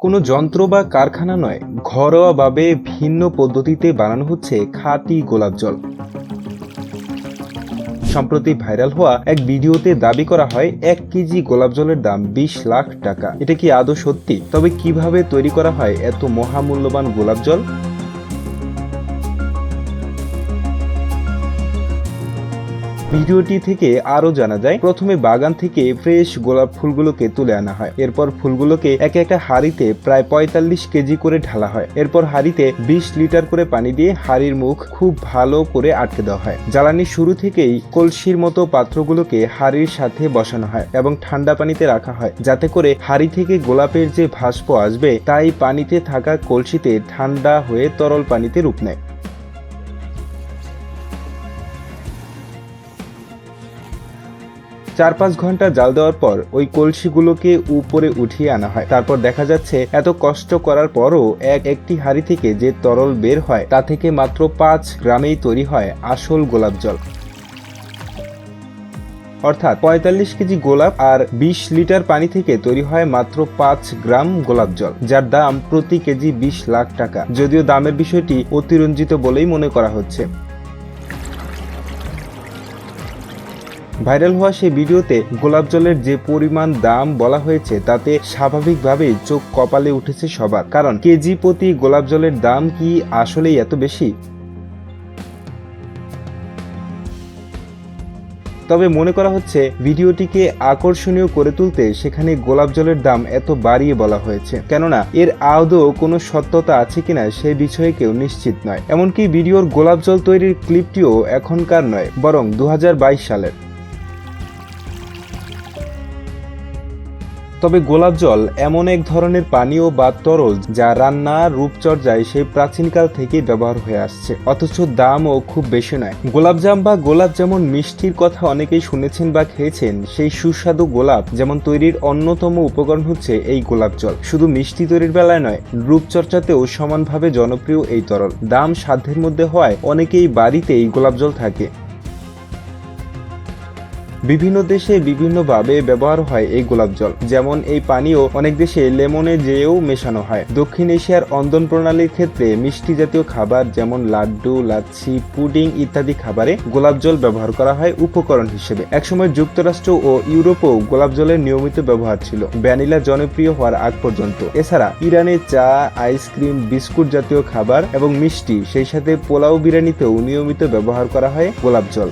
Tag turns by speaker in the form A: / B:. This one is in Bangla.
A: কোনো যন্ত্র বা কারখানা নয়, ঘরোয়াভাবে ভিন্ন পদ্ধতিতে বানানো হচ্ছে খাঁটি গোলাপ জল। সম্প্রতি ভাইরাল হওয়া এক ভিডিওতে দাবি করা হয় 1 কেজি গোলাপ জলের দাম 20 লাখ টাকা। এটা কি আদৌ সত্যি? তবে কিভাবে তৈরি করা হয় এত মহামূল্যবান গোলাপ জল? ভিডিওটি থেকে আরো জানা যায়, প্রথমে বাগান থেকে ফ্রেশ গোলাপ ফুলগুলোকে তুলে আনা হয়। এরপর ফুলগুলোকে একে একটা হাঁড়িতে প্রায় 45 কেজি করে ঢালা হয়। এরপর হাঁড়িতে 20 লিটার করে পানি দিয়ে হাঁড়ির মুখ খুব ভালো করে আটকে দেওয়া হয়। জ্বালানির শুরু থেকেই কলসির মতো পাত্রগুলোকে হাঁড়ির সাথে বসানো হয় এবং ঠান্ডা পানিতে রাখা হয়, যাতে করে হাঁড়ি থেকে গোলাপের যে ভাস্প আসবে তাই পানিতে থাকা কলসিতে ঠান্ডা হয়ে তরল পানিতে রূপ নেয়। 4-5 ঘন্টা জাল দেওয়ার পর ওই কলসিগুলোকে উপরে উঠিয়ে আনা হয়। তারপর দেখা যাচ্ছে এত কষ্ট করার পরও একটি হাঁড়ি থেকে যে তরল বের হয় তা থেকে মাত্র 5 গ্রামেই তৈরি হয় আসল গোলাপ জল। অর্থাৎ 45 কেজি গোলাপ আর 20 লিটার পানি থেকে তৈরি হয় মাত্র 5 গ্রাম গোলাপ জল, যার দাম প্রতি কেজি 20 লাখ টাকা। যদিও দামের বিষয়টি অতিরঞ্জিত বলেই মনে করা হচ্ছে। ভাইরাল হওয়া সেই ভিডিওতে গোলাপ জলের যে পরিমাণ দাম বলা হয়েছে তাতে স্বাভাবিকভাবেই চোখ কপালে উঠেছে সবার, কারণ কেজি প্রতি গোলাপ জলের দাম কি আসলেই এত বেশি? তবে মনে করা হচ্ছে ভিডিওটিকে আকর্ষণীয় করে তুলতে সেখানে গোলাপ জলের দাম এত বাড়িয়ে বলা হয়েছে, কেননা এর আদৌ কোনো সত্যতা আছে কিনা সে বিষয়ে কেউ নিশ্চিত নয়। এমনকি ভিডিওর গোলাপ জল তৈরির ক্লিপটিও এখনকার নয়, বরং 2022 সালের। তবে গোলাপ জল এমন এক ধরনের পানীয় বা তরল যা রান্না রূপচর্যায় সেই প্রাচীনকাল থেকেই ব্যবহার হয়ে আসছে, অথচ দামও খুব বেশি নয়। গোলাপজাম বা গোলাপ যেমন মিষ্টির কথা অনেকেই শুনেছেন বা খেয়েছেন, সেই সুস্বাদু গোলাপ যেমন তৈরির অন্যতম উপকরণ হচ্ছে এই গোলাপ জল। শুধু মিষ্টি তৈরির বেলায় নয়, রূপচর্চাতেও সমানভাবে জনপ্রিয় এই তরল। দাম সাধ্যের মধ্যে হওয়ায় অনেকেই বাড়িতেই গোলাপ জল থাকে। বিভিন্ন দেশে বিভিন্নভাবে ব্যবহার হয় এই গোলাপ জল। যেমন এই পানীয় অনেক দেশে লেমনে যেও মেশানো হয়। দক্ষিণ এশিয়ার রন্ধন প্রণালীর ক্ষেত্রে মিষ্টি জাতীয় খাবার যেমন লাড্ডু, লাচ্ছি, পুডিং ইত্যাদি খাবারে গোলাপ জল ব্যবহার করা হয় উপকরণ হিসেবে। একসময় যুক্তরাষ্ট্র ও ইউরোপেও গোলাপ জলের নিয়মিত ব্যবহার ছিল, ভ্যানিলা জনপ্রিয় হওয়ার আগ পর্যন্ত। এছাড়া ইরানে চা, আইসক্রিম, বিস্কুট জাতীয় খাবার এবং মিষ্টি, সেই সাথে পোলাও বিরিয়ানিতেও নিয়মিত ব্যবহার করা হয় গোলাপ জল।